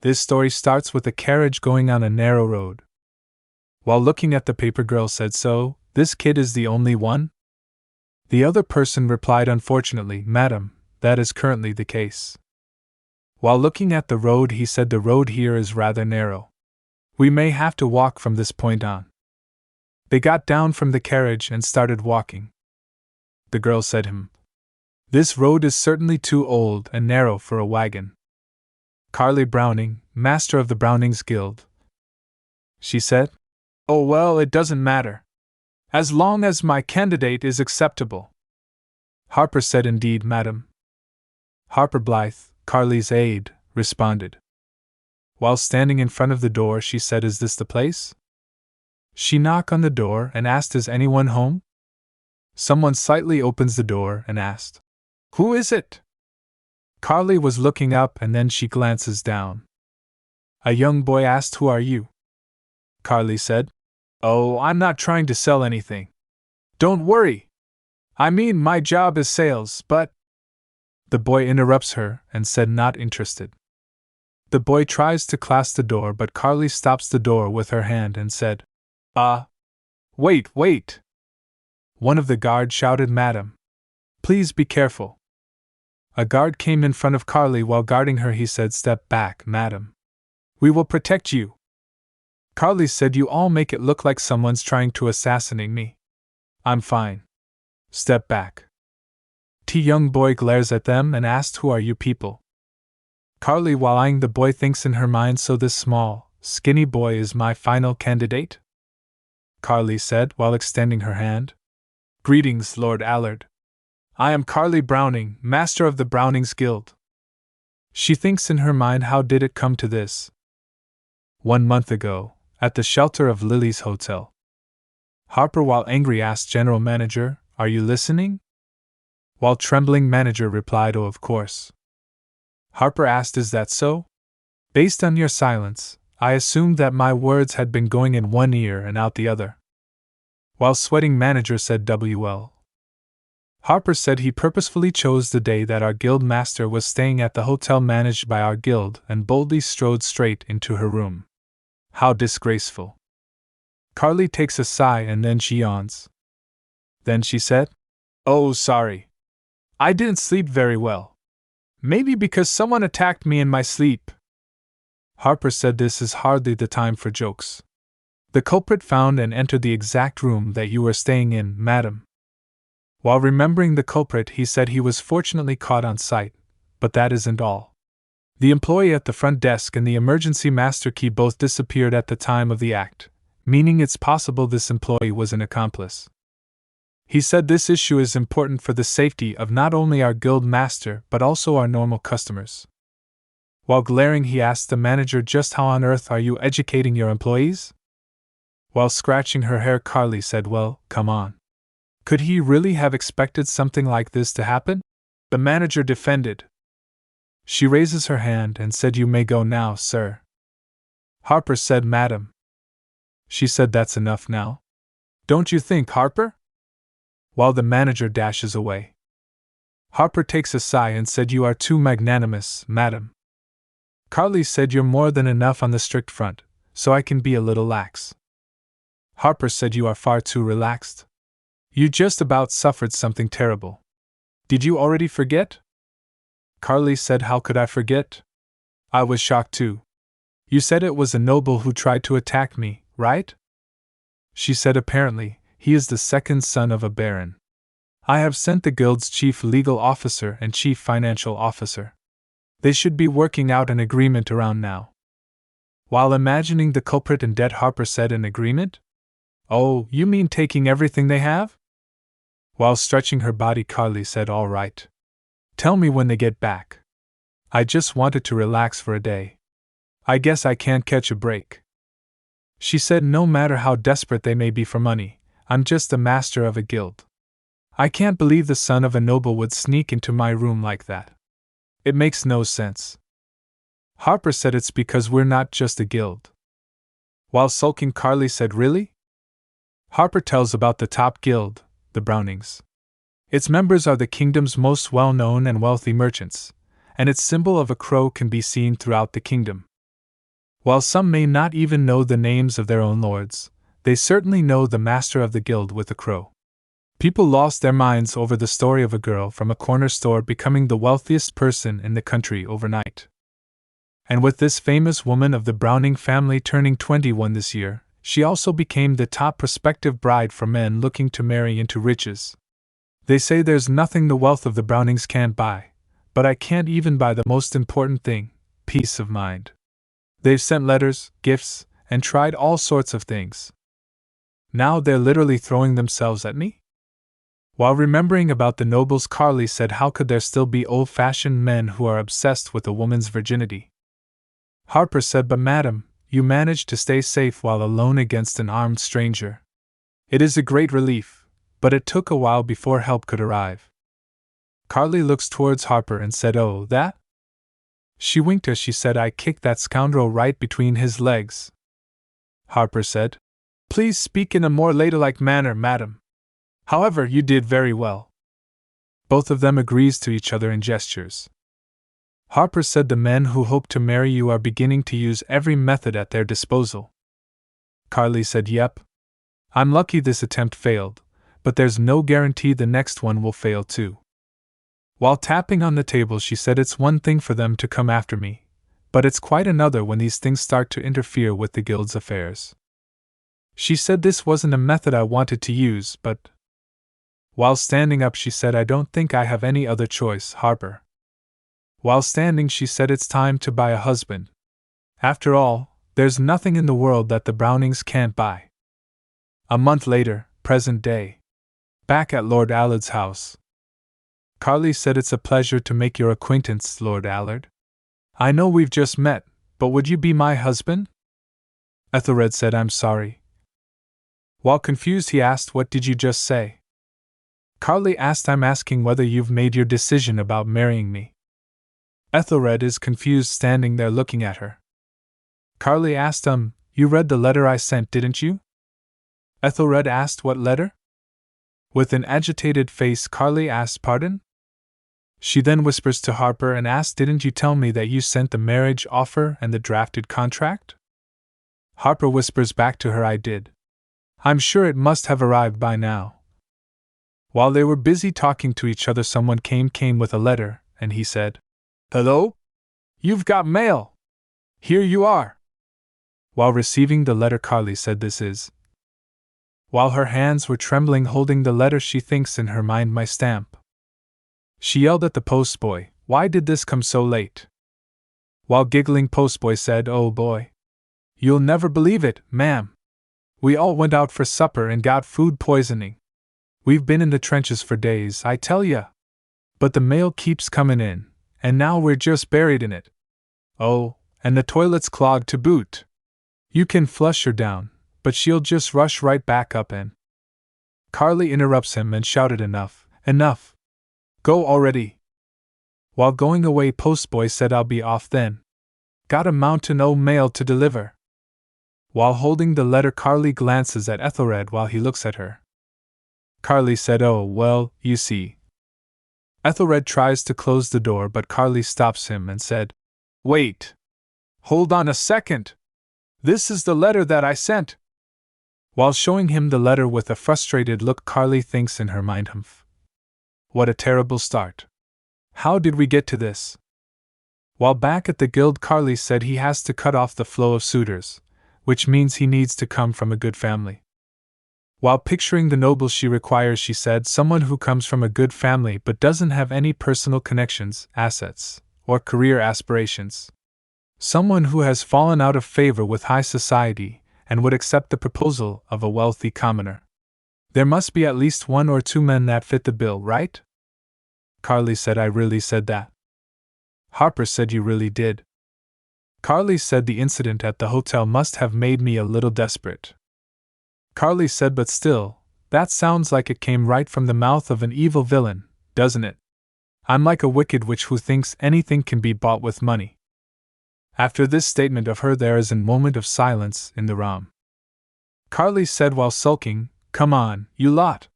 This story starts with a carriage going on a narrow road. While looking at the paper, girl said, "So, this kid is the only one?" The other person replied, "Unfortunately, madam, that is currently the case." While looking at the road, he said, "The road here is rather narrow. We may have to walk from this point on." They got down from the carriage and started walking. The girl said, "This road is certainly too old and narrow for a wagon." "Carly Browning, master of the Brownings Guild," she said. "Oh well, it doesn't matter. As long as my candidate is acceptable." Harper said, "Indeed, madam." Harper Blythe, Carly's aide, responded. While standing in front of the door, she said, "Is this the place?" She knocked on the door and asked, "Is anyone home?" Someone slightly opens the door and asked, "Who is it?" Carly was looking up and then she glances down. A young boy asked, "Who are you?" Carly said, "Oh, I'm not trying to sell anything. Don't worry. I mean, my job is sales, but—" The boy interrupts her and said, "Not interested." The boy tries to clasp the door, but Carly stops the door with her hand and said, Wait. One of the guards shouted, "Madam, please be careful." A guard came in front of Carly. While guarding her, he said, "Step back, madam. We will protect you." Carly said, "You all make it look like someone's trying to assassinate me. I'm fine. Step back." The young boy glares at them and asked, "Who are you people?" Carly, while eyeing the boy, thinks in her mind, "So this small, skinny boy is my final candidate?" Carly said, while extending her hand, "Greetings, Lord Allard. I am Carly Browning, master of the Brownings Guild." She thinks in her mind, how did it come to this? 1 month ago, at the shelter of Lily's hotel. Harper, while angry, asked General Manager, "Are you listening?" While trembling, Manager replied, "Oh, of course." Harper asked, "Is that so? Based on your silence, I assumed that my words had been going in one ear and out the other." While sweating, Manager said, "WL." Harper said he purposefully chose the day that our guild master was staying at the hotel managed by our guild and boldly strode straight into her room. How disgraceful. Carly takes a sigh and then she yawns. Then she said, "Oh, sorry. I didn't sleep very well. Maybe because someone attacked me in my sleep." Harper said, "This is hardly the time for jokes. The culprit found and entered the exact room that you were staying in, madam." While remembering the culprit, he said he was fortunately caught on sight, but that isn't all. The employee at the front desk and the emergency master key both disappeared at the time of the act, meaning it's possible this employee was an accomplice. He said this issue is important for the safety of not only our guild master but also our normal customers. While glaring, he asked the manager, "Just how on earth are you educating your employees?" While scratching her hair, Carly said, "Well, come on. Could he really have expected something like this to happen?" The manager defended. She raises her hand and said, "You may go now, sir." Harper said, "Madam." She said, "That's enough now. Don't you think, Harper?" While the manager dashes away. Harper takes a sigh and said, "You are too magnanimous, madam." Carly said, "You're more than enough on the strict front, so I can be a little lax." Harper said, "You are far too relaxed. You just about suffered something terrible. Did you already forget?" Carly said, "How could I forget? I was shocked too. You said it was a noble who tried to attack me, right?" She said, "Apparently, he is the second son of a baron. I have sent the guild's chief legal officer and chief financial officer. They should be working out an agreement around now." While imagining the culprit in debt, Harper said, "An agreement? Oh, you mean taking everything they have?" While stretching her body, Carly said, "All right. Tell me when they get back. I just wanted to relax for a day. I guess I can't catch a break." She said, "No matter how desperate they may be for money, I'm just the master of a guild. I can't believe the son of a noble would sneak into my room like that. It makes no sense." Harper said, "It's because we're not just a guild." While sulking, Carly said, "Really?" Harper tells about the top guild, the Brownings. Its members are the kingdom's most well-known and wealthy merchants, and its symbol of a crow can be seen throughout the kingdom. While some may not even know the names of their own lords, they certainly know the master of the guild with the crow. People lost their minds over the story of a girl from a corner store becoming the wealthiest person in the country overnight. And with this famous woman of the Browning family turning 21 this year, she also became the top prospective bride for men looking to marry into riches. They say there's nothing the wealth of the Brownings can't buy, but I can't even buy the most important thing, peace of mind. They've sent letters, gifts, and tried all sorts of things. Now they're literally throwing themselves at me? While remembering about the nobles, Carly said, how could there still be old-fashioned men who are obsessed with a woman's virginity? Harper said, but madam, you managed to stay safe while alone against an armed stranger. It is a great relief, but it took a while before help could arrive. Carly looks towards Harper and said, oh, that? She winked as she said, I kicked that scoundrel right between his legs. Harper said, please speak in a more ladylike manner, madam. However, you did very well. Both of them agrees to each other in gestures. Harper said, the men who hope to marry you are beginning to use every method at their disposal. Carly said, yep. I'm lucky this attempt failed, but there's no guarantee the next one will fail too. While tapping on the table, she said, it's one thing for them to come after me, but it's quite another when these things start to interfere with the guild's affairs. She said this wasn't a method I wanted to use, but... While standing up, she said, I don't think I have any other choice, Harper. While standing, she said, it's time to buy a husband. After all, there's nothing in the world that the Brownings can't buy. A month later, present day. Back at Lord Allard's house. Carly said, it's a pleasure to make your acquaintance, Lord Allard. I know we've just met, but would you be my husband? Ethelred said, I'm sorry. While confused, he asked, what did you just say? Carly asked, I'm asking whether you've made your decision about marrying me. Ethelred is confused, standing there looking at her. Carly asked, you read the letter I sent, didn't you? Ethelred asked, what letter? With an agitated face, Carly asked, pardon? She then whispers to Harper and asks, didn't you tell me that you sent the marriage offer and the drafted contract? Harper whispers back to her, I did. I'm sure it must have arrived by now. While they were busy talking to each other, someone came with a letter, and he said, hello? You've got mail. Here you are. While receiving the letter, Carly said, this is. While her hands were trembling holding the letter, she thinks in her mind, my stamp. She yelled at the postboy, why did this come so late? While giggling, postboy said, oh boy. You'll never believe it, ma'am. We all went out for supper and got food poisoning. We've been in the trenches for days, I tell ya. But the mail keeps coming in, and now we're just buried in it. Oh, and the toilet's clogged to boot. You can flush her down, but she'll just rush right back up and... Carly interrupts him and shouted, enough, enough. Go already. While going away, postboy said, I'll be off then. Got a mountain o' mail to deliver. While holding the letter, Carly glances at Ethelred while he looks at her. Carly said, oh, well, you see. Ethelred tries to close the door, but Carly stops him and said, wait. Hold on a second. This is the letter that I sent. While showing him the letter with a frustrated look, Carly thinks in her mind, humph. What a terrible start. How did we get to this? While back at the guild, Carly said he has to cut off the flow of suitors, which means he needs to come from a good family. While picturing the nobles she requires, she said, someone who comes from a good family but doesn't have any personal connections, assets, or career aspirations. Someone who has fallen out of favor with high society and would accept the proposal of a wealthy commoner. There must be at least 1 or 2 men that fit the bill, right? Carly said, I really said that. Harper said, you really did. Carly said, the incident at the hotel must have made me a little desperate. Carly said, but still, that sounds like it came right from the mouth of an evil villain, doesn't it? I'm like a wicked witch who thinks anything can be bought with money. After this statement of her, there is a moment of silence in the room. Carly said while sulking, come on, you lot.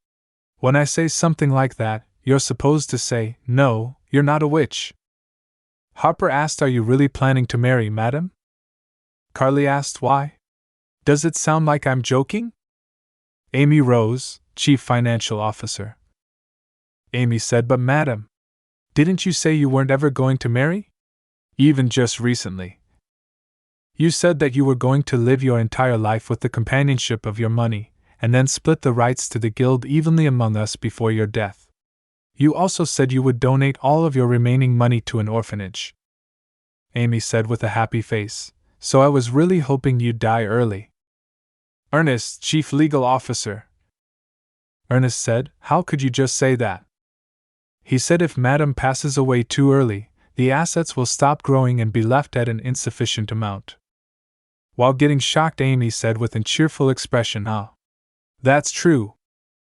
When I say something like that, you're supposed to say, no, you're not a witch. Harper asked, are you really planning to marry, madam? Carly asked why. Does it sound like I'm joking? Amy rose, Chief Financial Officer. Amy said, but madam, didn't you say you weren't ever going to marry? Even just recently. You said that you were going to live your entire life with the companionship of your money, and then split the rights to the guild evenly among us before your death. You also said you would donate all of your remaining money to an orphanage. Amy said with a happy face, so I was really hoping you'd die early. Ernest, Chief Legal Officer. Ernest said, how could you just say that? He said if Madam passes away too early, the assets will stop growing and be left at an insufficient amount. While getting shocked, Amy said with a cheerful expression, ah, that's true.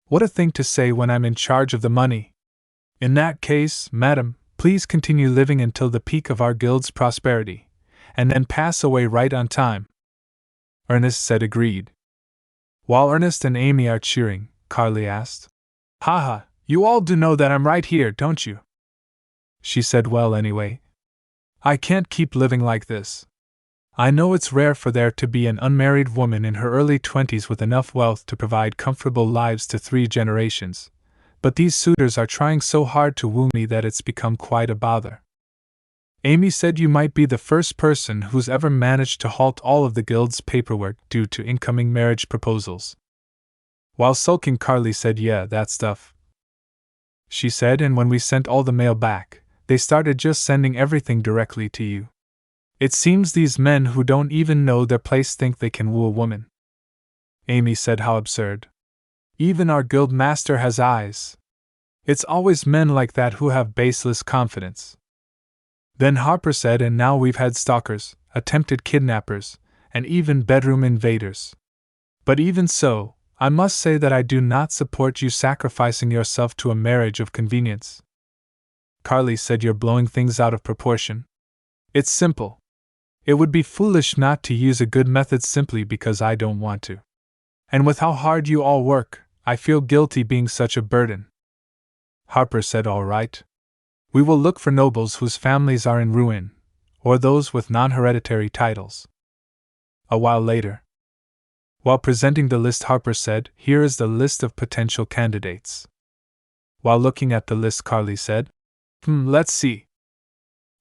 What a thing to say when I'm in charge of the money. In that case, Madam, please continue living until the peak of our guild's prosperity, and then pass away right on time. Ernest said agreed. While Ernest and Amy are cheering, Carly asked, haha, you all do know that I'm right here, don't you? She said, well, anyway. I can't keep living like this. I know it's rare for there to be an unmarried woman in her early 20s with enough wealth to provide comfortable lives to 3 generations, but these suitors are trying so hard to woo me that it's become quite a bother. Amy said you might be the first person who's ever managed to halt all of the guild's paperwork due to incoming marriage proposals. While sulking, Carly said, yeah, that stuff. She said, and when we sent all the mail back, they started just sending everything directly to you. It seems these men who don't even know their place think they can woo a woman. Amy said, how absurd. Even our guild master has eyes. It's always men like that who have baseless confidence. Then Harper said, and now we've had stalkers, attempted kidnappers, and even bedroom invaders. But even so, I must say that I do not support you sacrificing yourself to a marriage of convenience. Carly said, you're blowing things out of proportion. It's simple. It would be foolish not to use a good method simply because I don't want to. And with how hard you all work, I feel guilty being such a burden. Harper said, all right. We will look for nobles whose families are in ruin, or those with non-hereditary titles. A while later, while presenting the list, Harper said, here is the list of potential candidates. While looking at the list, Carly said, let's see.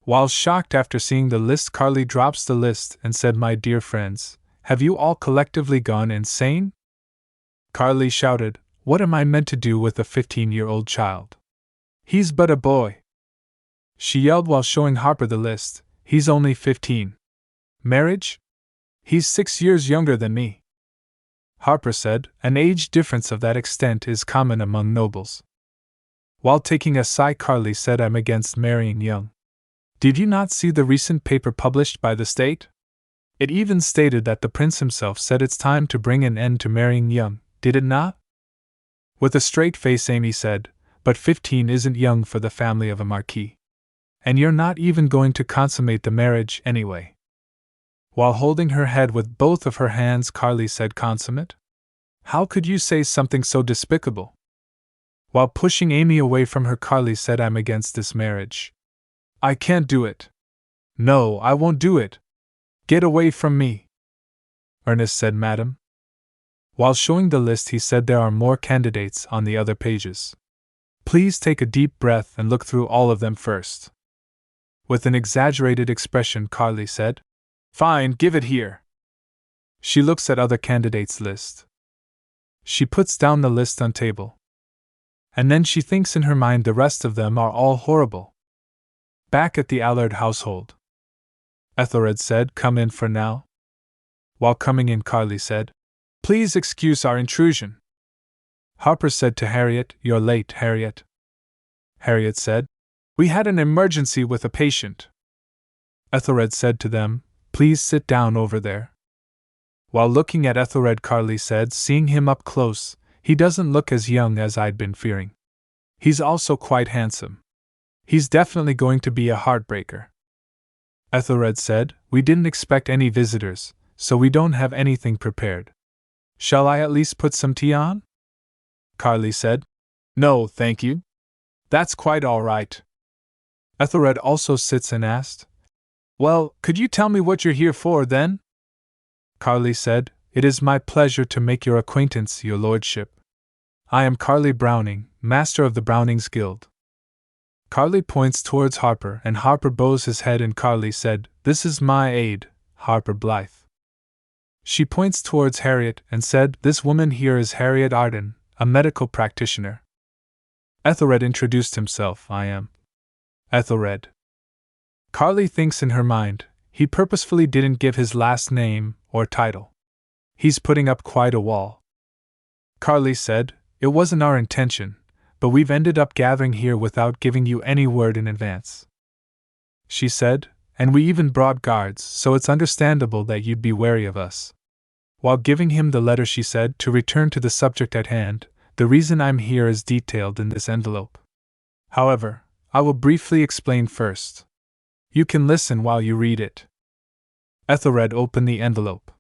While shocked after seeing the list, Carly drops the list and said, my dear friends, have you all collectively gone insane? Carly shouted, what am I meant to do with a 15-year-old child? He's but a boy. She yelled while showing Harper the list, he's only 15. Marriage? He's 6 years younger than me. Harper said, an age difference of that extent is common among nobles. While taking a sigh, Carly said, I'm against marrying young. Did you not see the recent paper published by the state? It even stated that the prince himself said it's time to bring an end to marrying young, did it not? With a straight face, Amy said, but 15 isn't young for the family of a marquis. And you're not even going to consummate the marriage anyway. While holding her head with both of her hands, Carly said, consummate? How could you say something so despicable? While pushing Amy away from her, Carly said, I'm against this marriage. I can't do it. No, I won't do it. Get away from me. Ernest said, madam. While showing the list, he said, there are more candidates on the other pages. Please take a deep breath and look through all of them first. With an exaggerated expression, Carly said, fine, give it here. She looks at other candidates' list. She puts down the list on table. And then she thinks in her mind the rest of them are all horrible. Back at the Elad household, Ethelred said, come in for now. While coming in, Carly said, please excuse our intrusion. Harper said to Harriet, you're late, Harriet. Harriet said, we had an emergency with a patient. Ethelred said to them, please sit down over there. While looking at Ethelred, Carly said, seeing him up close, he doesn't look as young as I'd been fearing. He's also quite handsome. He's definitely going to be a heartbreaker. Ethelred said, we didn't expect any visitors, so we don't have anything prepared. Shall I at least put some tea on? Carly said, no, thank you. That's quite all right. Ethelred also sits and asked, well, could you tell me what you're here for then? Carly said, "It is my pleasure to make your acquaintance, your lordship. I am Carly Browning, master of the Brownings Guild." Carly points towards Harper, and Harper bows his head, and Carly said, "This is my aide, Harper Blythe." She points towards Harriet and said, "This woman here is Harriet Arden, a medical practitioner." Ethelred introduced himself. "I am Ethelred." Carly thinks in her mind, he purposefully didn't give his last name or title. He's putting up quite a wall. Carly said, "It wasn't our intention, but we've ended up gathering here without giving you any word in advance." She said, "And we even brought guards, so it's understandable that you'd be wary of us." While giving him the letter, she said, "To return to the subject at hand, the reason I'm here is detailed in this envelope. However, I will briefly explain first. You can listen while you read it." Ethelred opened the envelope.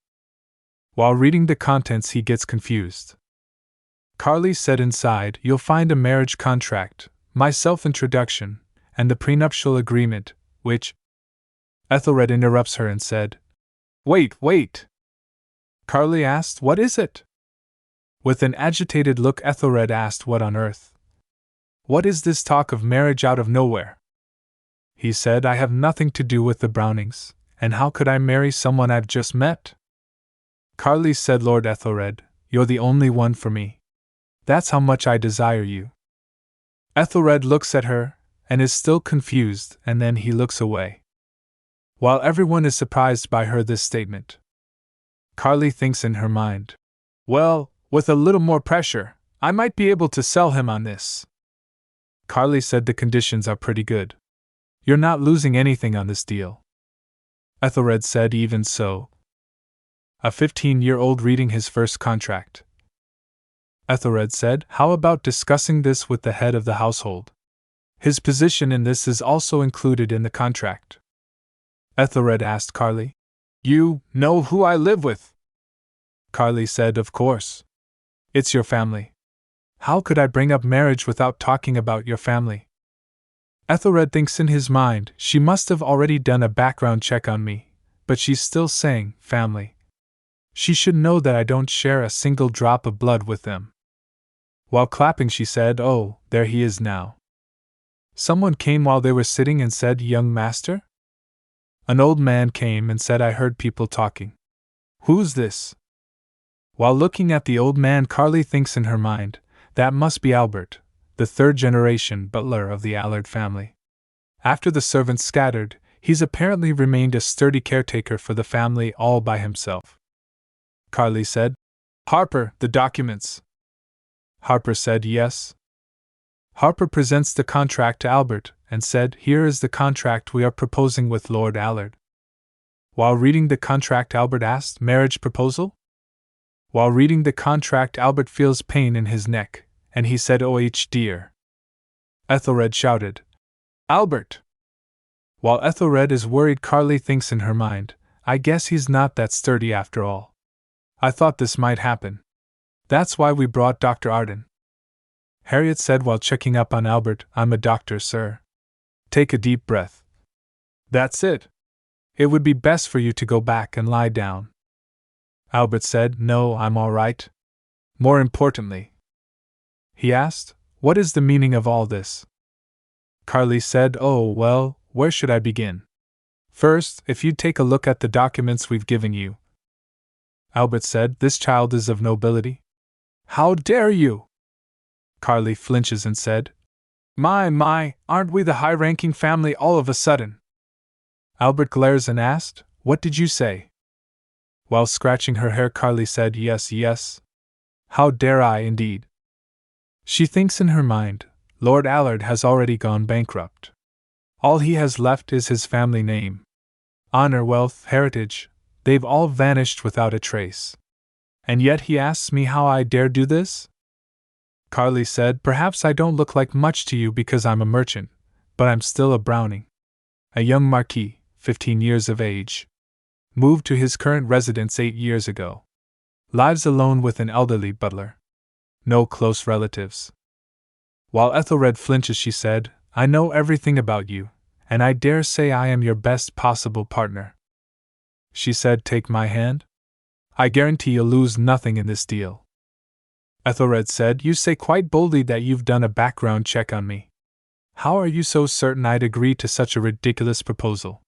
While reading the contents, he gets confused. Carly said inside, "You'll find a marriage contract, my self-introduction, and the prenuptial agreement, which—" Ethelred interrupts her and said, Wait! Carly asked, "What is it?" With an agitated look, Ethelred asked, "What on earth? What is this talk of marriage out of nowhere?" He said, "I have nothing to do with the Brownings, and how could I marry someone I've just met?" Carly said, "Lord Ethelred, you're the only one for me. That's how much I desire you." Ethelred looks at her, and is still confused, and then he looks away. While everyone is surprised by this statement, Carly thinks in her mind, "Well, with a little more pressure, I might be able to sell him on this." Carly said, "The conditions are pretty good. You're not losing anything on this deal." Ethelred said, "Even so." A 15-year-old reading his first contract. Ethelred said, "How about discussing this with the head of the household? His position in this is also included in the contract." Ethelred asked Carly, "You know who I live with?" Carly said, "Of course. It's your family. How could I bring up marriage without talking about your family?" Ethelred thinks in his mind, "She must have already done a background check on me, but she's still saying, family. She should know that I don't share a single drop of blood with them." While clapping, she said, "Oh, there he is now." Someone came while they were sitting and said, "Young master?" An old man came and said, "I heard people talking. Who's this?" While looking at the old man, Carly thinks in her mind, that must be Albert, the third-generation butler of the Elad family. After the servants scattered, he's apparently remained a sturdy caretaker for the family all by himself. Carly said, "Harper, the documents." Harper said, "Yes." Harper presents the contract to Albert, and said, "Here is the contract we are proposing with Lord Elad." While reading the contract, Albert asked, "Marriage proposal?" While reading the contract, Albert feels pain in his neck, and he said, "Oh dear." Ethelred shouted, "Albert!" While Ethelred is worried, Carly thinks in her mind, "I guess he's not that sturdy after all. I thought this might happen. That's why we brought Dr. Arden." Harriet said while checking up on Albert, "I'm a doctor, sir. Take a deep breath. That's it. It would be best for you to go back and lie down." Albert said, "No, I'm all right. More importantly," he asked, "what is the meaning of all this?" Carly said, "Oh, well, where should I begin? First, if you'd take a look at the documents we've given you." Albert said, "This child is of nobility?" "How dare you!" Carly flinches and said, My, aren't we the high-ranking family all of a sudden?" Albert glares and asked, "What did you say?" While scratching her hair, Carly said, Yes. How dare I, indeed." She thinks in her mind, Lord Elad has already gone bankrupt. All he has left is his family name. Honor, wealth, heritage, they've all vanished without a trace. And yet he asks me how I dare do this? Carly said, "Perhaps I don't look like much to you because I'm a merchant, but I'm still a Browning. A young marquis, 15 years of age. Moved to his current residence 8 years ago. Lives alone with an elderly butler. No close relatives." While Ethelred flinches, she said, "I know everything about you, and I dare say I am your best possible partner." She said, "Take my hand?" I guarantee you'll lose nothing in this deal. Ethelred said, You say quite boldly that you've done a background check on me. How are you so certain I'd agree to such a ridiculous proposal?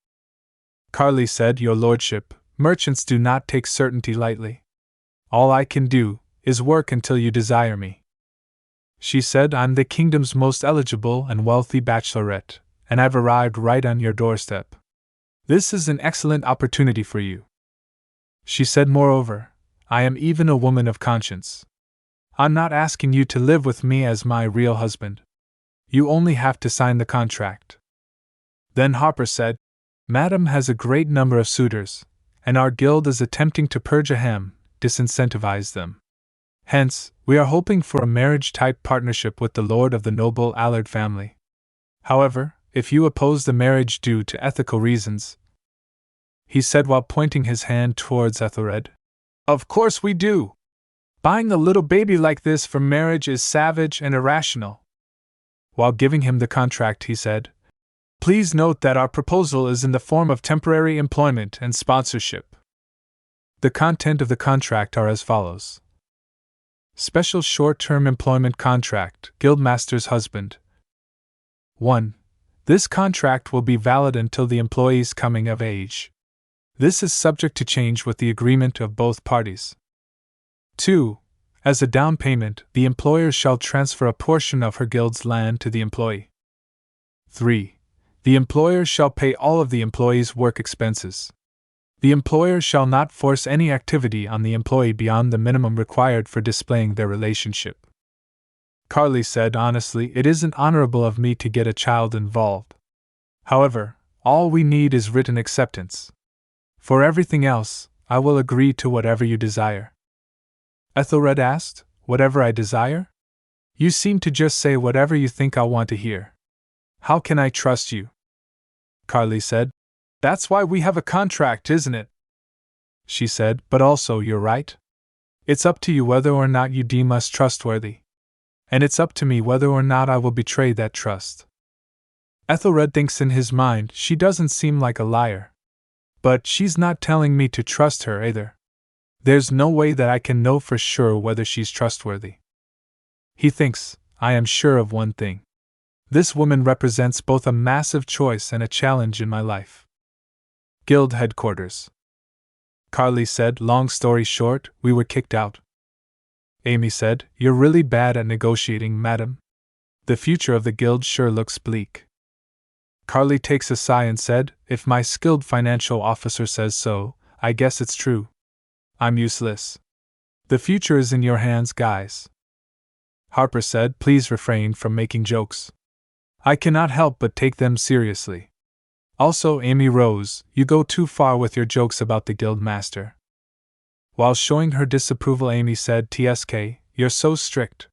Carly said, Your lordship, merchants do not take certainty lightly. All I can do is work until you desire me. She said, I'm the kingdom's most eligible and wealthy bachelorette, and I've arrived right on your doorstep. This is an excellent opportunity for you. She said, Moreover, I am even a woman of conscience. I'm not asking you to live with me as my real husband. You only have to sign the contract. Then Harper said, Madam has a great number of suitors, and our guild is attempting to purge a disincentivize them. Hence, we are hoping for a marriage-type partnership with the lord of the noble Elad family. However, if you oppose the marriage due to ethical reasons, he said while pointing his hand towards Ethelred. Of course we do! Buying a little baby like this for marriage is savage and irrational. While giving him the contract, he said, Please note that our proposal is in the form of temporary employment and sponsorship. The content of the contract are as follows. Special short-term employment contract, Guildmaster's husband. 1. This contract will be valid until the employee's coming of age. This is subject to change with the agreement of both parties. 2. As a down payment, the employer shall transfer a portion of her guild's land to the employee. 3. The employer shall pay all of the employee's work expenses. The employer shall not force any activity on the employee beyond the minimum required for displaying their relationship. Carly said honestly, It isn't honorable of me to get a child involved. However, all we need is written acceptance. For everything else, I will agree to whatever you desire. Ethelred asked, Whatever I desire? You seem to just say whatever you think I'll want to hear. How can I trust you? Carly said, That's why we have a contract, isn't it? She said, But also you're right. It's up to you whether or not you deem us trustworthy. And it's up to me whether or not I will betray that trust. Ethelred thinks in his mind she doesn't seem like a liar. But she's not telling me to trust her either. There's no way that I can know for sure whether she's trustworthy. He thinks, I am sure of one thing. This woman represents both a massive choice and a challenge in my life. Guild headquarters. Carly said, Long story short, we were kicked out. Amy said, You're really bad at negotiating, madam. The future of the guild sure looks bleak. Carly takes a sigh and said, If my skilled financial officer says so, I guess it's true. I'm useless. The future is in your hands, guys. Harper said, Please refrain from making jokes. I cannot help but take them seriously. Also, Amy Rose, you go too far with your jokes about the guild master. While showing her disapproval, Amy said, TSK, you're so strict.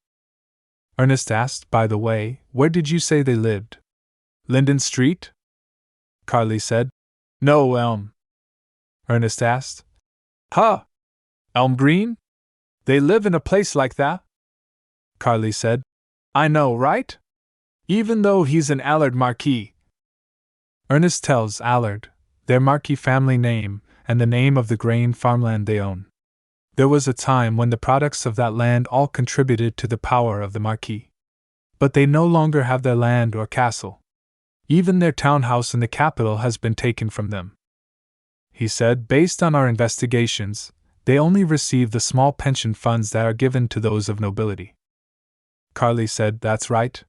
Ernest asked, By the way, where did you say they lived? Linden Street? Carly said, No, Elm. Ernest asked, Huh? Elm Green? They live in a place like that? Carly said, I know, right? Even though he's an Elad Marquis. Ernest tells Elad their Marquis family name and the name of the grain farmland they own. There was a time when the products of that land all contributed to the power of the Marquis. But they no longer have their land or castle. Even their townhouse in the capital has been taken from them. He said, Based on our investigations, they only receive the small pension funds that are given to those of nobility. Carly said, That's right.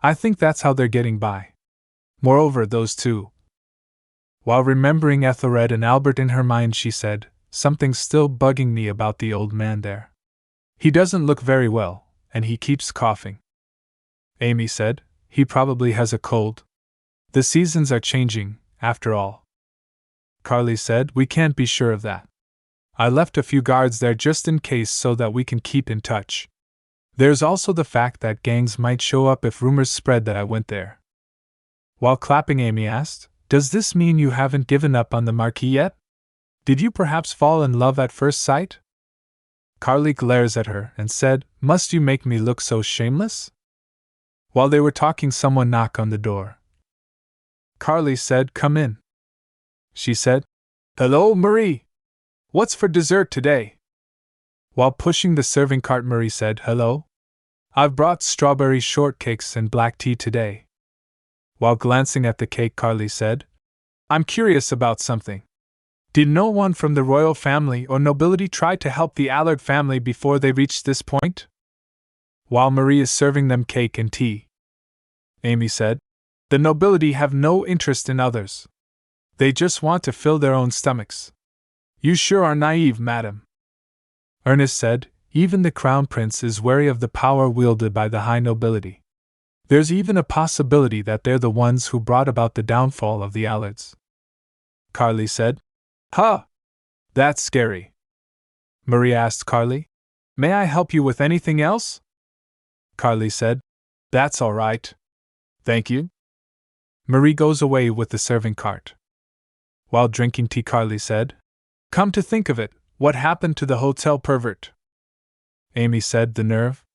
I think that's how they're getting by. Moreover, those two. While remembering Ethelred and Albert in her mind, she said, Something's still bugging me about the old man there. He doesn't look very well, and he keeps coughing. Amy said, He probably has a cold. The seasons are changing, after all. Carly said, We can't be sure of that. I left a few guards there just in case so that we can keep in touch. There's also the fact that gangs might show up if rumors spread that I went there. While clapping, Amy asked, Does this mean you haven't given up on the Marquis yet? Did you perhaps fall in love at first sight? Carly glares at her and said, Must you make me look so shameless? While they were talking, someone knocked on the door. Carly said, Come in. She said, Hello, Marie. What's for dessert today? While pushing the serving cart, Marie said, Hello? I've brought strawberry shortcakes and black tea today. While glancing at the cake, Carly said, I'm curious about something. Did no one from the royal family or nobility try to help the Elad family before they reached this point? While Marie is serving them cake and tea, Amy said, The nobility have no interest in others. They just want to fill their own stomachs. You sure are naive, madam. Ernest said, Even the crown prince is wary of the power wielded by the high nobility. There's even a possibility that they're the ones who brought about the downfall of the Elads. Carly said, Huh! That's scary. Marie asked Carly, May I help you with anything else? Carly said, That's all right. Thank you. Marie goes away with the serving cart. While drinking tea, Carly said, Come to think of it, what happened to the hotel pervert? Amy said, The nerve.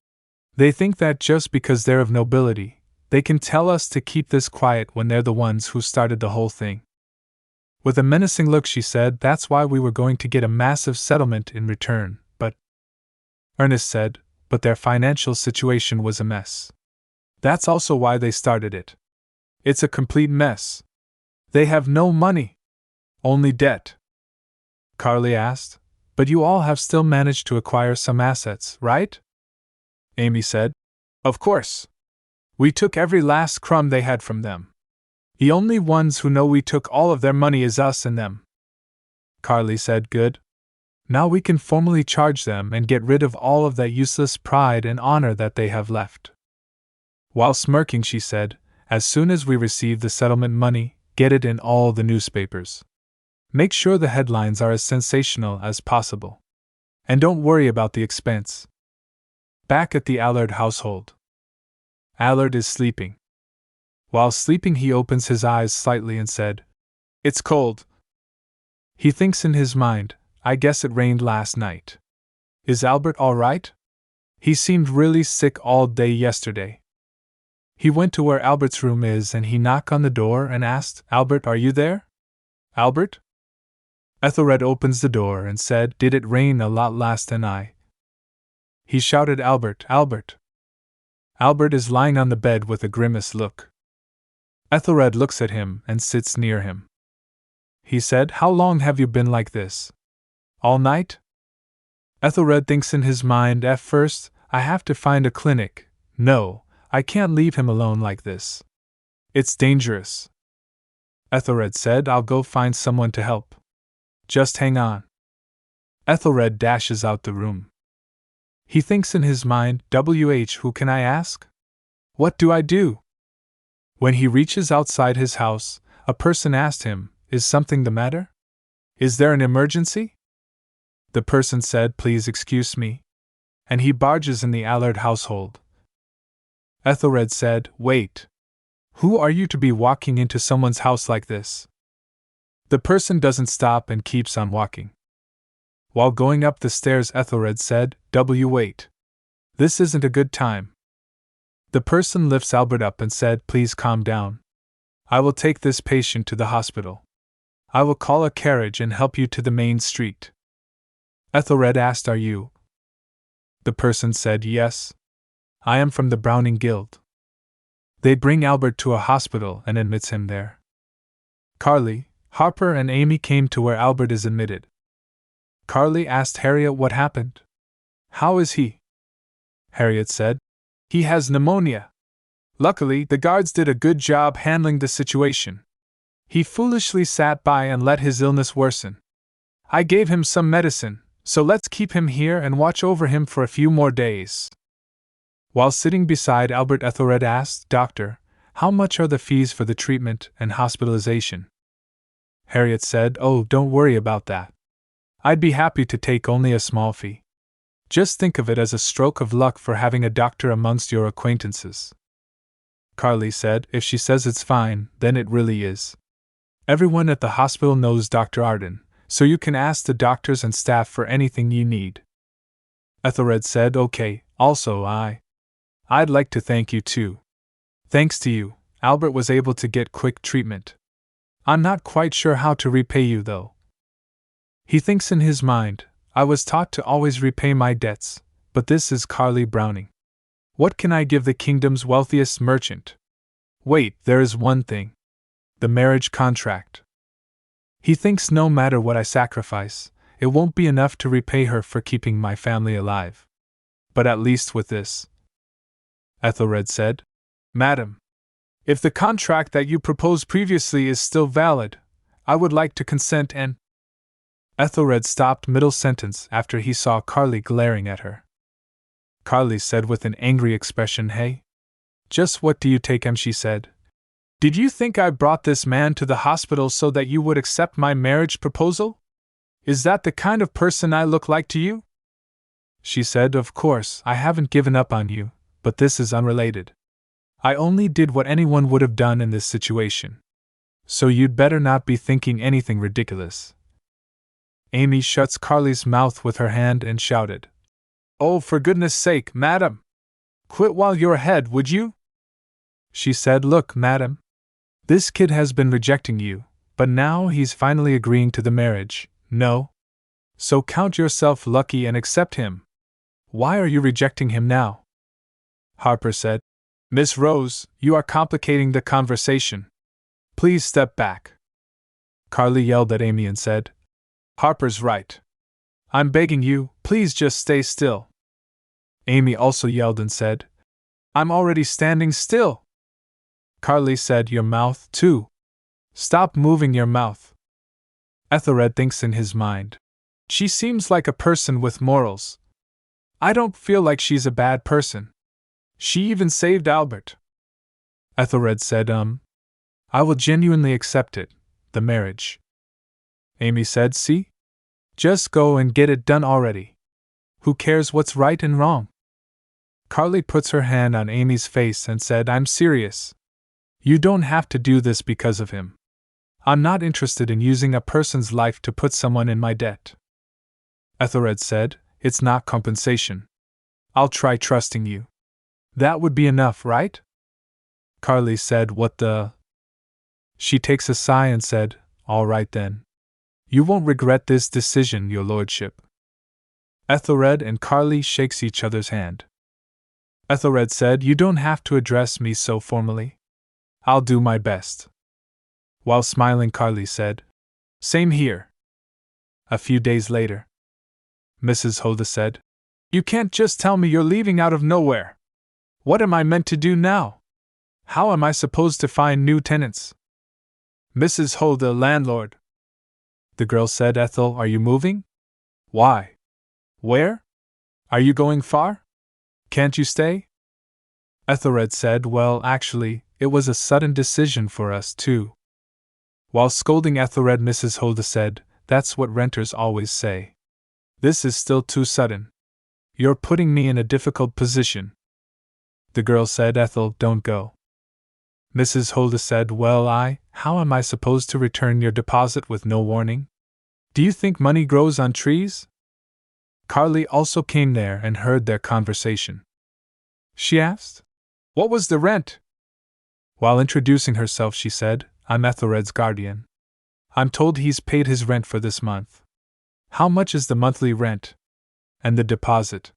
They think that just because they're of nobility, they can tell us to keep this quiet when they're the ones who started the whole thing. With a menacing look, she said, That's why we were going to get a massive settlement in return, but… Ernest said, But their financial situation was a mess. That's also why they started it. It's a complete mess. They have no money. Only debt. Carly asked, But you all have still managed to acquire some assets, right? Amy said, Of course. We took every last crumb they had from them. The only ones who know we took all of their money is us and them. Carly said, Good. Now we can formally charge them and get rid of all of that useless pride and honor that they have left. While smirking, she said, As soon as we receive the settlement money, get it in all the newspapers. Make sure the headlines are as sensational as possible. And don't worry about the expense. Back at the Elad household. Elad is sleeping. While sleeping, he opens his eyes slightly and said, It's cold. He thinks in his mind, I guess it rained last night. Is Albert all right? He seemed really sick all day yesterday. He went to where Albert's room is and he knocked on the door and asked, Albert, are you there? Albert? Ethelred opens the door and said, Did it rain a lot last night? He shouted, Albert, Albert. Albert is lying on the bed with a grimace look. Ethelred looks at him and sits near him. He said, How long have you been like this? All night? Ethelred thinks in his mind, At first, I have to find a clinic. No, I can't leave him alone like this. It's dangerous. Ethelred said, I'll go find someone to help. Just hang on. Ethelred dashes out the room. He thinks in his mind, who can I ask? What do I do? When he reaches outside his house, a person asked him, Is something the matter? Is there an emergency? The person said, Please excuse me. And he barges in the Elad household. Ethelred said, Wait. Who are you to be walking into someone's house like this? The person doesn't stop and keeps on walking. While going up the stairs, Ethelred said, Wait. This isn't a good time. The person lifts Albert up and said, Please calm down. I will take this patient to the hospital. I will call a carriage and help you to the main street. Ethelred asked, Are you? The person said, Yes. I am from the Browning Guild. They bring Albert to a hospital and admits him there. Carly, Harper and Amy came to where Albert is admitted. Carly asked Harriet what happened. How is he? Harriet said, He has pneumonia. Luckily, the guards did a good job handling the situation. He foolishly sat by and let his illness worsen. I gave him some medicine, so let's keep him here and watch over him for a few more days. While sitting beside Albert, Ethelred asked, Doctor, how much are the fees for the treatment and hospitalization? Harriet said, Oh, don't worry about that. I'd be happy to take only a small fee. Just think of it as a stroke of luck for having a doctor amongst your acquaintances. Carly said, If she says it's fine, then it really is. Everyone at the hospital knows Dr. Arden, so you can ask the doctors and staff for anything you need. Ethelred said, Okay, also I'd like to thank you too. Thanks to you, Albert was able to get quick treatment. I'm not quite sure how to repay you though. He thinks in his mind, I was taught to always repay my debts, but this is Carly Browning. What can I give the kingdom's wealthiest merchant? Wait, there is one thing. The marriage contract. He thinks no matter what I sacrifice, it won't be enough to repay her for keeping my family alive. But at least with this, Ethelred said. Madam, if the contract that you proposed previously is still valid, I would like to consent and… Ethelred stopped middle sentence after he saw Carly glaring at her. Carly said with an angry expression, Hey? Just what do you take him, she said. Did you think I brought this man to the hospital so that you would accept my marriage proposal? Is that the kind of person I look like to you? She said, Of course, I haven't given up on you, but this is unrelated. I only did what anyone would have done in this situation. So you'd better not be thinking anything ridiculous. Amy shuts Carly's mouth with her hand and shouted, Oh, for goodness sake, madam! Quit while you're ahead, would you? She said, Look, madam. This kid has been rejecting you, but now he's finally agreeing to the marriage, no? So count yourself lucky and accept him. Why are you rejecting him now? Harper said, Miss Rose, you are complicating the conversation. Please step back. Carly yelled at Amy and said, Harper's right. I'm begging you, please just stay still. Amy also yelled and said, I'm already standing still. Carly said, Your mouth, too. Stop moving your mouth. Ethelred thinks in his mind, She seems like a person with morals. I don't feel like she's a bad person. She even saved Albert. Ethelred said, I will genuinely accept it, the marriage. Amy said, See? Just go and get it done already. Who cares what's right and wrong? Carly puts her hand on Amy's face and said, I'm serious. You don't have to do this because of him. I'm not interested in using a person's life to put someone in my debt. Ethelred said, It's not compensation. I'll try trusting you. That would be enough, right? Carly said, What the… She takes a sigh and said, All right then. You won't regret this decision, your lordship. Ethelred and Carly shakes each other's hand. Ethelred said, You don't have to address me so formally. I'll do my best. While smiling, Carly said, Same here. A few days later, Mrs. Hulda said, You can't just tell me you're leaving out of nowhere. What am I meant to do now? How am I supposed to find new tenants? Mrs. Hulda, landlord. The girl said, Ethel, are you moving? Why? Where? Are you going far? Can't you stay? Ethelred said, Well, actually, it was a sudden decision for us, too. While scolding Ethelred, Mrs. Hulda said, That's what renters always say. This is still too sudden. You're putting me in a difficult position. The girl said, Ethel, don't go. Mrs. Hulda said, Well, how am I supposed to return your deposit with no warning? Do you think money grows on trees? Carly also came there and heard their conversation. She asked, What was the rent? While introducing herself, she said, I'm Ethelred's guardian. I'm told he's paid his rent for this month. How much is the monthly rent? And the deposit?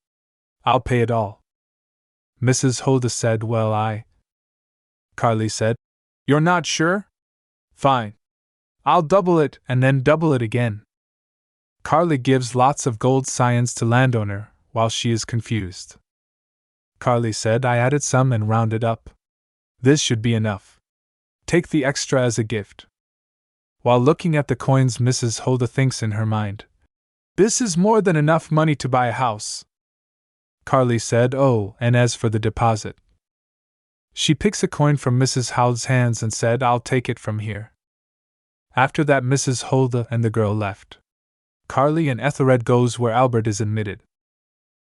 I'll pay it all. Mrs. Hulda said, Well, Carly said, You're not sure? Fine. I'll double it and then double it again. Carly gives lots of gold scions to landowner while she is confused. Carly said, I added some and rounded up. This should be enough. Take the extra as a gift. While looking at the coins, Mrs. Hulda thinks in her mind, This is more than enough money to buy a house. Carly said, Oh, and as for the deposit. She picks a coin from Mrs. Hulda's hands and said, I'll take it from here. After that, Mrs. Hulda and the girl left. Carly and Ethelred goes where Albert is admitted.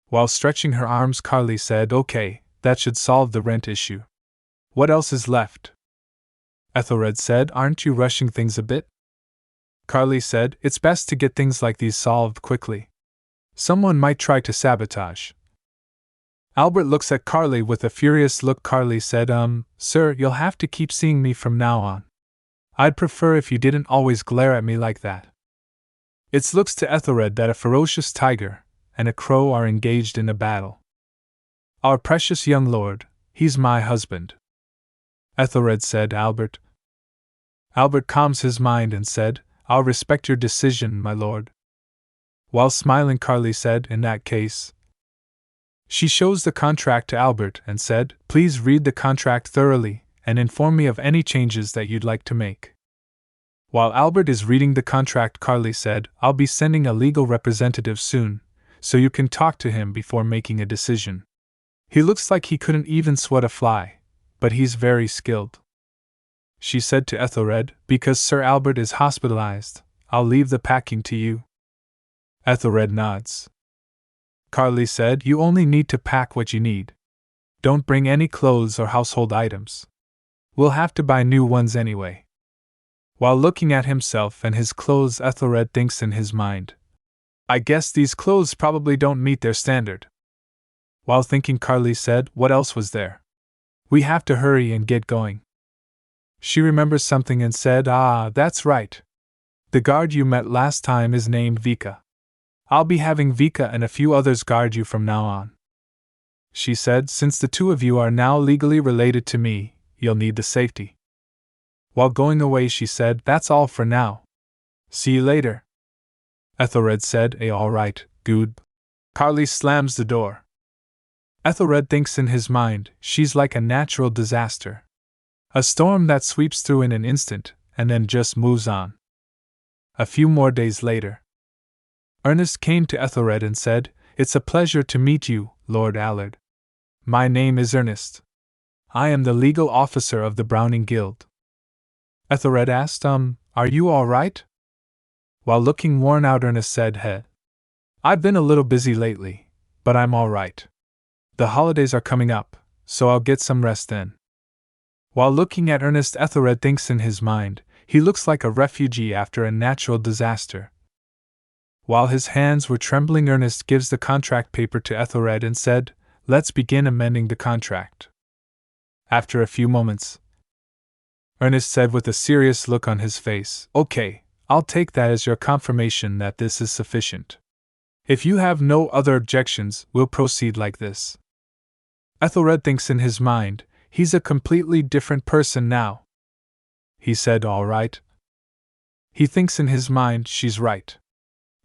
While stretching her arms, Carly said, Okay, that should solve the rent issue. What else is left? Ethelred said, Aren't you rushing things a bit? Carly said, It's best to get things like these solved quickly. Someone might try to sabotage. Albert looks at Carly with a furious look. Carly said, Sir, you'll have to keep seeing me from now on. I'd prefer if you didn't always glare at me like that. It looks to Ethelred that a ferocious tiger and a crow are engaged in a battle. Our precious young lord, he's my husband. Ethelred said, Albert. Albert calms his mind and said, I'll respect your decision, my lord. While smiling, Carly said, in that case. She shows the contract to Albert and said, Please read the contract thoroughly and inform me of any changes that you'd like to make. While Albert is reading the contract, Carly said, I'll be sending a legal representative soon, so you can talk to him before making a decision. He looks like he couldn't even swat a fly, but he's very skilled. She said to Ethelred, Because Sir Albert is hospitalized, I'll leave the packing to you. Ethelred nods. Carly said, You only need to pack what you need. Don't bring any clothes or household items. We'll have to buy new ones anyway. While looking at himself and his clothes, Ethelred thinks in his mind, I guess these clothes probably don't meet their standard. While thinking, Carly said, What else was there? We have to hurry and get going. She remembers something and said, That's right. The guard you met last time is named Vika. I'll be having Vika and a few others guard you from now on. She said, Since the two of you are now legally related to me, you'll need the safety. While going away, she said, That's all for now. See you later. Ethelred said, All right, good. Carly slams the door. Ethelred thinks in his mind, She's like a natural disaster. A storm that sweeps through in an instant, and then just moves on. A few more days later. Ernest came to Ethelred and said, It's a pleasure to meet you, Lord Allard. My name is Ernest. I am the legal officer of the Browning Guild. Ethelred asked, Are you all right? While looking worn out, Ernest said, I've been a little busy lately, but I'm all right. The holidays are coming up, so I'll get some rest then. While looking at Ernest, Ethelred thinks in his mind, He looks like a refugee after a natural disaster. While his hands were trembling, Ernest gives the contract paper to Ethelred and said, Let's begin amending the contract. After a few moments, Ernest said with a serious look on his face, Okay, I'll take that as your confirmation that this is sufficient. If you have no other objections, we'll proceed like this. Ethelred thinks in his mind, He's a completely different person now. He said, All right. He thinks in his mind, She's right.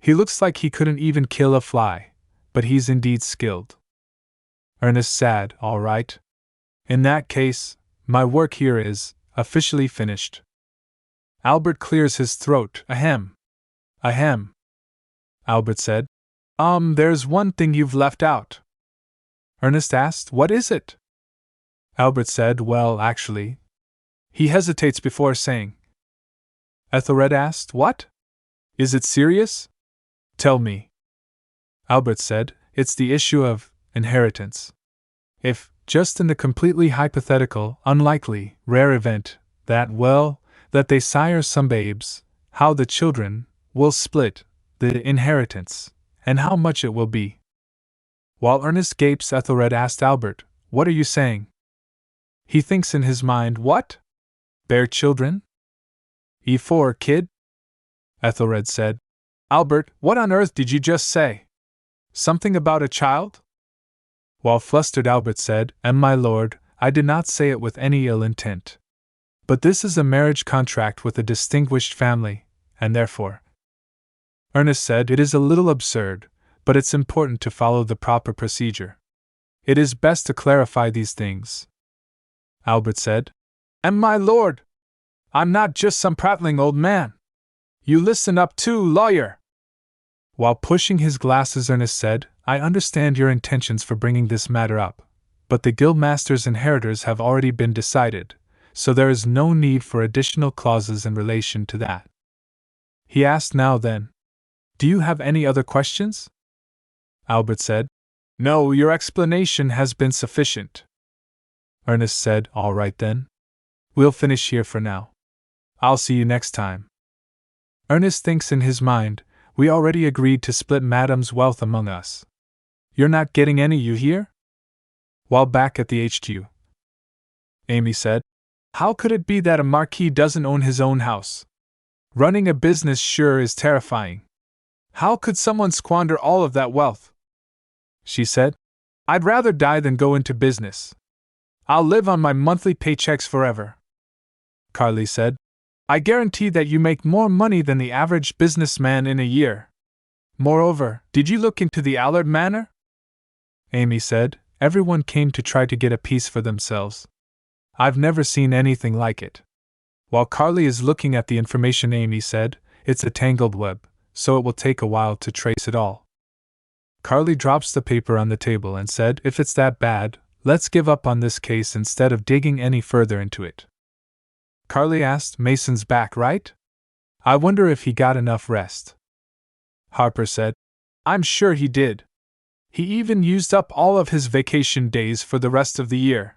He looks like he couldn't even kill a fly, but he's indeed skilled. Ernest said, All right. In that case, my work here is officially finished. Albert clears his throat. Ahem. Ahem. Albert said, There's one thing you've left out. Ernest asked, What is it? Albert said, Well, actually. He hesitates before saying. Ethelred asked, What? Is it serious? Tell me. Albert said, It's the issue of inheritance. If, just in the completely hypothetical, unlikely, rare event, that they sire some babes, how the children will split the inheritance, and how much it will be. While Ernest gapes, Ethelred asked Albert, What are you saying? He thinks in his mind, What? Bear children? E4, kid? Ethelred said, Albert, what on earth did you just say? Something about a child? While flustered, Albert said, My lord, I did not say it with any ill intent. But this is a marriage contract with a distinguished family, and therefore. Ernest said, It is a little absurd, but it's important to follow the proper procedure. It is best to clarify these things. Albert said, My lord, I'm not just some prattling old man. You listen up too, lawyer. While pushing his glasses, Ernest said, I understand your intentions for bringing this matter up, but the guildmaster's inheritors have already been decided, so there is no need for additional clauses in relation to that. He asked, Now then, do you have any other questions? Albert said, No, your explanation has been sufficient. Ernest said, All right then. We'll finish here for now. I'll see you next time. Ernest thinks in his mind, We already agreed to split Madame's wealth among us. You're not getting any, you hear? While back at the HQ, Amy said, How could it be that a marquis doesn't own his own house? Running a business sure is terrifying. How could someone squander all of that wealth? She said. I'd rather die than go into business. I'll live on my monthly paychecks forever. Carly said. I guarantee that you make more money than the average businessman in a year. Moreover, did you look into the Elad manor? Amy said. Everyone came to try to get a piece for themselves. I've never seen anything like it. While Carly is looking at the information, Amy said, it's a tangled web, so it will take a while to trace it all. Carly drops the paper on the table and said, if it's that bad, let's give up on this case instead of digging any further into it. Carly asked, Mason's back, right? I wonder if he got enough rest. Harper said, I'm sure he did. He even used up all of his vacation days for the rest of the year.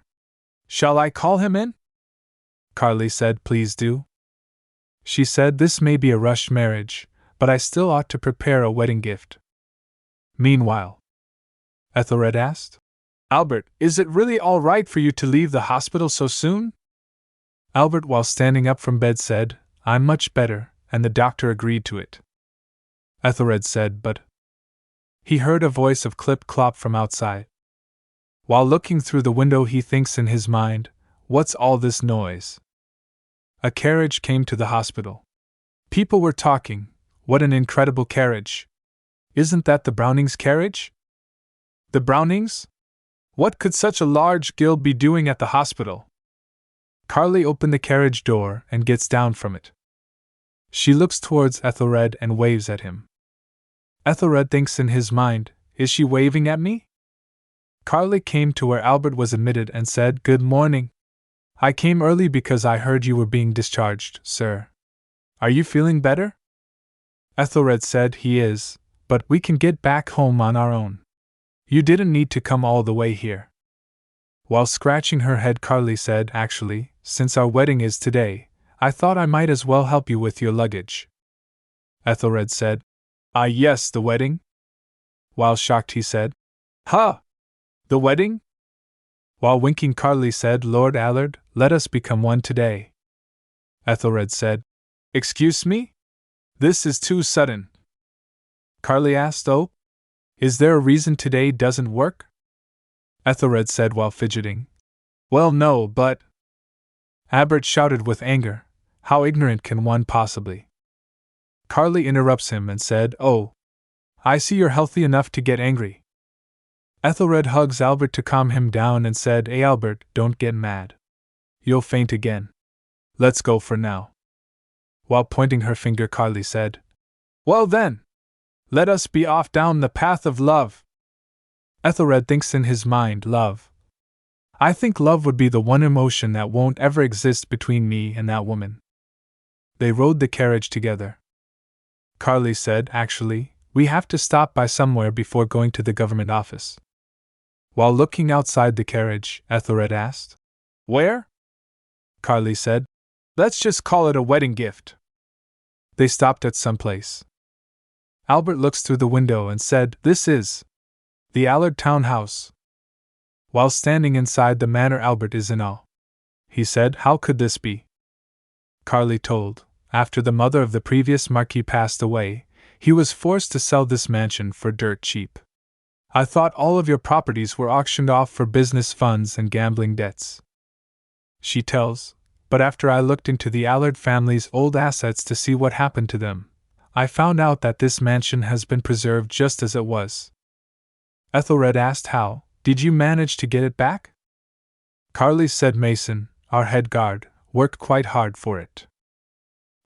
Shall I call him in? Carly said, please do. She said, this may be a rushed marriage, but I still ought to prepare a wedding gift. Meanwhile, Ethelred asked, Albert, is it really all right for you to leave the hospital so soon? Albert, while standing up from bed, said, I'm much better, and the doctor agreed to it. Ethelred said, but... He heard a voice of clip-clop from outside. While looking through the window, he thinks in his mind, what's all this noise? A carriage came to the hospital. People were talking. What an incredible carriage! Isn't that the Brownings' carriage? The Brownings? What could such a large guild be doing at the hospital? Carly opened the carriage door and gets down from it. She looks towards Ethelred and waves at him. Ethelred thinks in his mind, is she waving at me? Carly came to where Albert was admitted and said, good morning. I came early because I heard you were being discharged, sir. Are you feeling better? Ethelred said he is, but we can get back home on our own. You didn't need to come all the way here. While scratching her head, Carly said, actually, since our wedding is today, I thought I might as well help you with your luggage. Ethelred said, ah yes, the wedding? While shocked, he said, huh! The wedding? While winking, Carly said, Lord Allard, let us become one today. Ethelred said, excuse me? This is too sudden. Carly asked, oh? Is there a reason today doesn't work? Ethelred said while fidgeting, well, no, but... Albert shouted with anger, how ignorant can one possibly? Carly interrupts him and said, oh, I see you're healthy enough to get angry. Ethelred hugs Albert to calm him down and said, hey Albert, don't get mad. You'll faint again. Let's go for now. While pointing her finger, Carly said, well then, let us be off down the path of love. Ethelred thinks in his mind, love. I think love would be the one emotion that won't ever exist between me and that woman. They rode the carriage together. Carly said, actually, we have to stop by somewhere before going to the government office. While looking outside the carriage, Ethelred asked, where? Carly said, let's just call it a wedding gift. They stopped at some place. Albert looks through the window and said, this is the Allard townhouse. While standing inside the manor, Albert is in awe. He said, how could this be? Carly told, after the mother of the previous marquis passed away, he was forced to sell this mansion for dirt cheap. I thought all of your properties were auctioned off for business funds and gambling debts. She tells, but after I looked into the Allard family's old assets to see what happened to them, I found out that this mansion has been preserved just as it was. Ethelred asked, how did you manage to get it back? Carly said, Mason, our head guard, worked quite hard for it.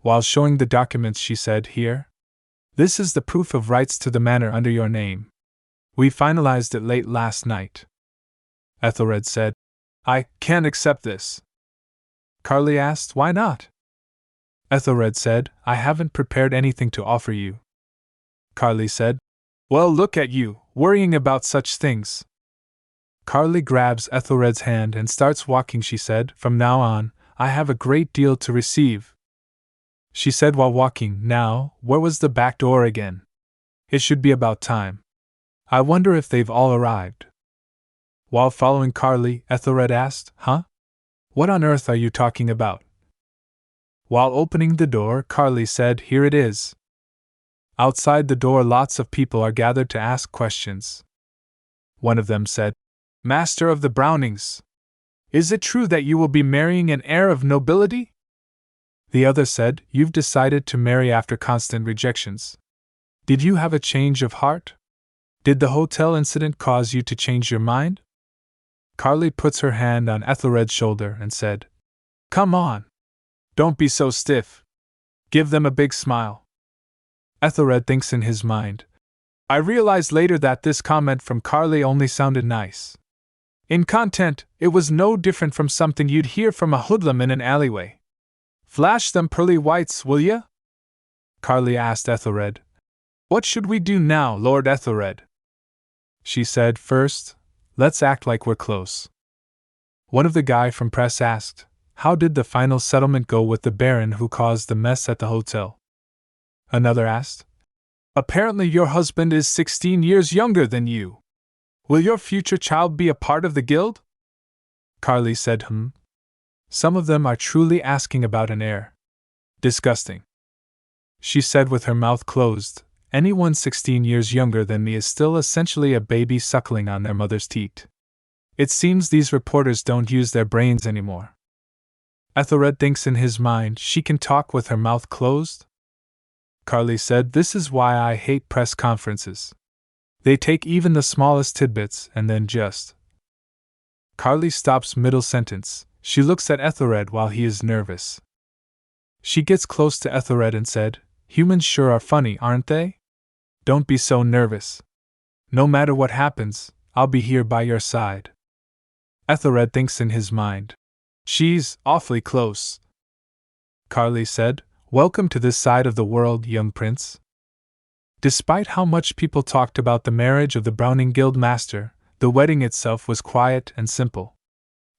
While showing the documents, she said, here. This is the proof of rights to the manor under your name. We finalized it late last night. Ethelred said, I can't accept this. Carly asked, why not? Ethelred said, I haven't prepared anything to offer you. Carly said, well, look at you, worrying about such things. Carly grabs Ethelred's hand and starts walking. She said, from now on, I have a great deal to receive. She said while walking, now, where was the back door again? It should be about time. I wonder if they've all arrived. While following Carly, Ethelred asked, huh? What on earth are you talking about? While opening the door, Carly said, here it is. Outside the door, lots of people are gathered to ask questions. One of them said, "Master of the Brownings, is it true that you will be marrying an heir of nobility?" The other said, "You've decided to marry after constant rejections. Did you have a change of heart? Did the hotel incident cause you to change your mind?" Carly puts her hand on Ethelred's shoulder and said, "Come on. Don't be so stiff. Give them a big smile." Ethelred thinks in his mind. I realized later that this comment from Carly only sounded nice. In content, it was no different from something you'd hear from a hoodlum in an alleyway. "Flash them pearly whites, will ya?" Carly asked Ethelred. "What should we do now, Lord Ethelred?" She said, "First, let's act like we're close." One of the guy from press asked, "How did the final settlement go with the Baron who caused the mess at the hotel?" Another asked, "Apparently your husband is 16 years younger than you. Will your future child be a part of the guild?" Carly said, Some of them are truly asking about an heir. Disgusting." She said with her mouth closed, "Anyone 16 years younger than me is still essentially a baby suckling on their mother's teat. It seems these reporters don't use their brains anymore." Ethelred thinks in his mind, she can talk with her mouth closed? Carly said, "This is why I hate press conferences. They take even the smallest tidbits and then just..." Carly stops middle sentence. She looks at Ethelred while he is nervous. She gets close to Ethelred and said, "Humans sure are funny, aren't they? Don't be so nervous. No matter what happens, I'll be here by your side." Ethelred thinks in his mind. "She's awfully close." Carly said, "Welcome to this side of the world, young prince." Despite how much people talked about the marriage of the Browning Guild master, the wedding itself was quiet and simple.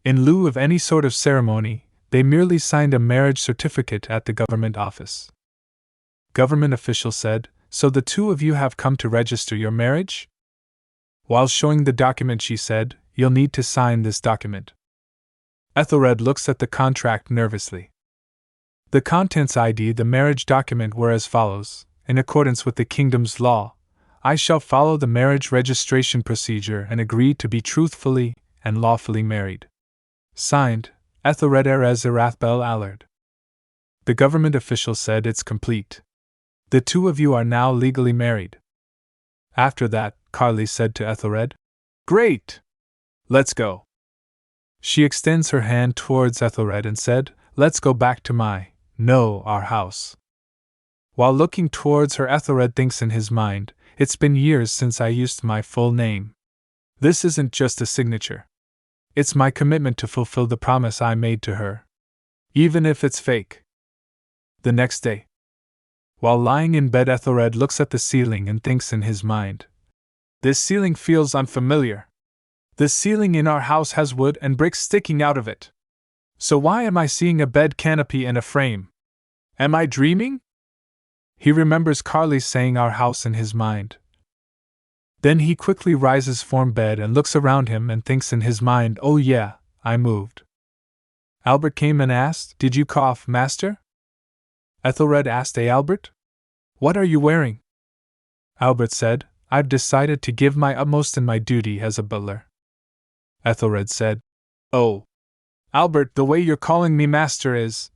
In lieu of any sort of ceremony, they merely signed a marriage certificate at the government office. Government official said, "So the two of you have come to register your marriage?" While showing the document, she said, "You'll need to sign this document." Ethelred looks at the contract nervously. The contents ID the marriage document were as follows: "In accordance with the kingdom's law, I shall follow the marriage registration procedure and agree to be truthfully and lawfully married. Signed, Ethelred Elad." The government official said, "It's complete. The two of you are now legally married." After that, Carly said to Ethelred, "Great! Let's go." She extends her hand towards Ethelred and said, "Let's go back to our house." While looking towards her, Ethelred thinks in his mind, "It's been years since I used my full name. This isn't just a signature. It's my commitment to fulfill the promise I made to her. Even if it's fake." The next day, while lying in bed, Ethelred looks at the ceiling and thinks in his mind, "This ceiling feels unfamiliar. The ceiling in our house has wood and bricks sticking out of it. So why am I seeing a bed canopy and a frame? Am I dreaming?" He remembers Carly saying "our house" in his mind. Then he quickly rises from bed and looks around him and thinks in his mind, "Oh yeah, I moved." Albert came and asked, "Did you cough, master?" Ethelred asked, Albert? What are you wearing?" Albert said, "I've decided to give my utmost in my duty as a butler." Ethelred said, "Oh, Albert, the way you're calling me master is..."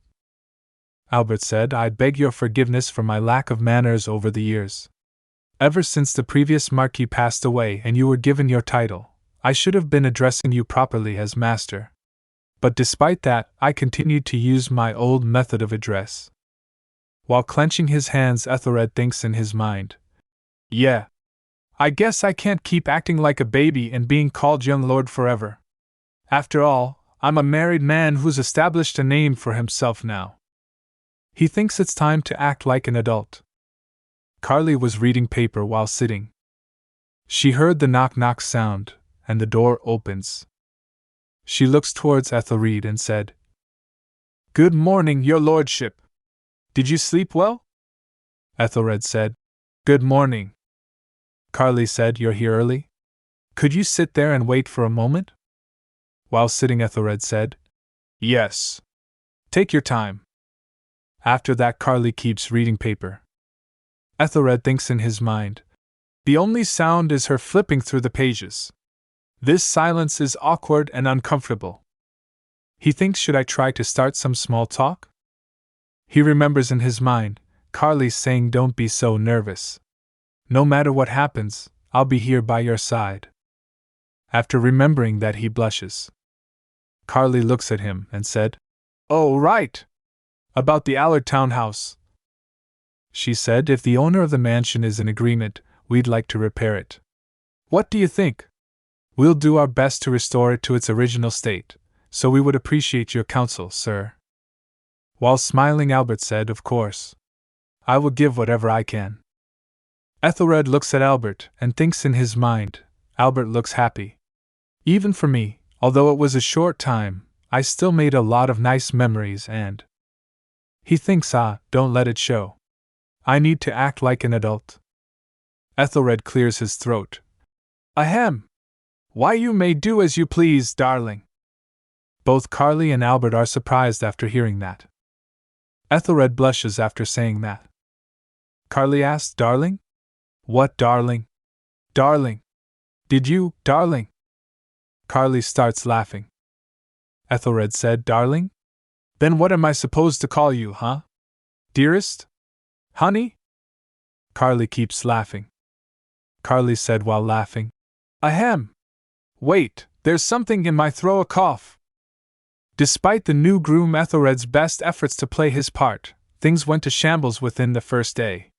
Albert said, "I beg your forgiveness for my lack of manners over the years. Ever since the previous Marquis passed away and you were given your title, I should have been addressing you properly as master. But despite that, I continued to use my old method of address." While clenching his hands, Ethelred thinks in his mind, "Yeah, I guess I can't keep acting like a baby and being called young lord forever. After all, I'm a married man who's established a name for himself now." He thinks it's time to act like an adult. Carly was reading paper while sitting. She heard the knock-knock sound, and the door opens. She looks towards Ethelred and said, "Good morning, your lordship. Did you sleep well?" Ethelred said, "Good morning." Carly said, "You're here early? Could you sit there and wait for a moment?" While sitting, Ethelred said, "Yes. Take your time." After that, Carly keeps reading paper. Ethelred thinks in his mind. The only sound is her flipping through the pages. This silence is awkward and uncomfortable. He thinks, should I try to start some small talk? He remembers in his mind Carly saying, don't be so nervous. No matter what happens, I'll be here by your side. After remembering that, he blushes. Carly looks at him and said, Oh, right. About the Allard townhouse. She said, if the owner of the mansion is in agreement, we'd like to repair it. What do you think? We'll do our best to restore it to its original state, so we would appreciate your counsel, sir. While smiling, Albert said, Of course. I will give whatever I can. Ethelred looks at Albert and thinks in his mind, Albert looks happy. Even for me, although it was a short time, I still made a lot of nice memories and… He thinks, don't let it show. I need to act like an adult. Ethelred clears his throat. Ahem. Why, you may do as you please, darling. Both Carly and Albert are surprised after hearing that. Ethelred blushes after saying that. Carly asks, Darling? What darling? Darling. Did you, darling? Carly starts laughing. Ethelred said, Darling? Then what am I supposed to call you, huh? Dearest? Honey? Carly keeps laughing. Carly said while laughing, Ahem. Wait, there's something in my throat, a cough. Despite the new groom Ethelred's best efforts to play his part, things went to shambles within the first day.